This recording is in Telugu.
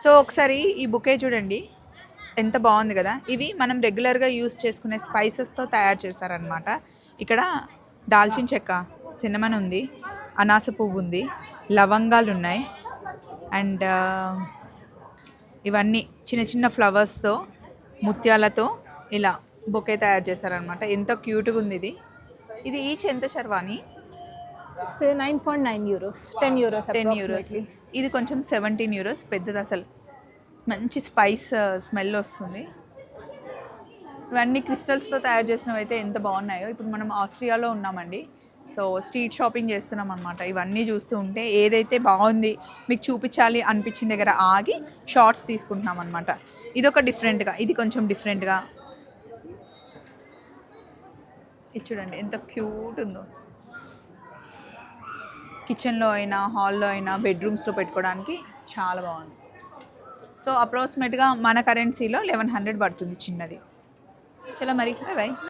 సో ఒకసారి ఈ బుకే చూడండి, ఎంత బాగుంది కదా. ఇవి మనం రెగ్యులర్గా యూస్ చేసుకునే స్పైసెస్తో తయారు చేశారనమాట. ఇక్కడ దాల్చిన చెక్క, సిన్నమన్ ఉంది, అనాస పువ్వు ఉంది, లవంగాలు ఉన్నాయి, అండ్ ఇవన్నీ చిన్న చిన్న ఫ్లవర్స్తో ముత్యాలతో ఇలా బొకే తయారు చేశారనమాట. ఎంత క్యూట్గా ఉంది ఇది. ఇది ఈచ్ ఎంత శర్వాణి? 9.9 euros, 10 euros 10 euros. ఇది కొంచెం 17 euros, పెద్దది. అసలు మంచి స్పైస్ స్మెల్ వస్తుంది. ఇవన్నీ క్రిస్టల్స్తో తయారు చేసినవి అయితే ఎంత బాగున్నాయో. ఇప్పుడు మనం ఆస్ట్రియాలో ఉన్నామండి, సో స్ట్రీట్ షాపింగ్ చేస్తున్నాం అనమాట. ఇవన్నీ చూస్తూ ఉంటే ఏదైతే బాగుంది మీకు చూపించాలి అనిపించిన దగ్గర ఆగి షార్ట్స్ తీసుకుంటున్నాం అనమాట. ఇది ఒక డిఫరెంట్గా, ఇది కొంచెం డిఫరెంట్గా. ఇది చూడండి ఎంత క్యూట్ ఉందో. కిచెన్లో అయినా, హాల్లో అయినా, బెడ్రూమ్స్లో పెట్టుకోవడానికి చాలా బాగుంది. సో అప్రాక్సిమేట్గా మన కరెన్సీలో 1100 పడుతుంది చిన్నది. చలో మరి, బాయ్.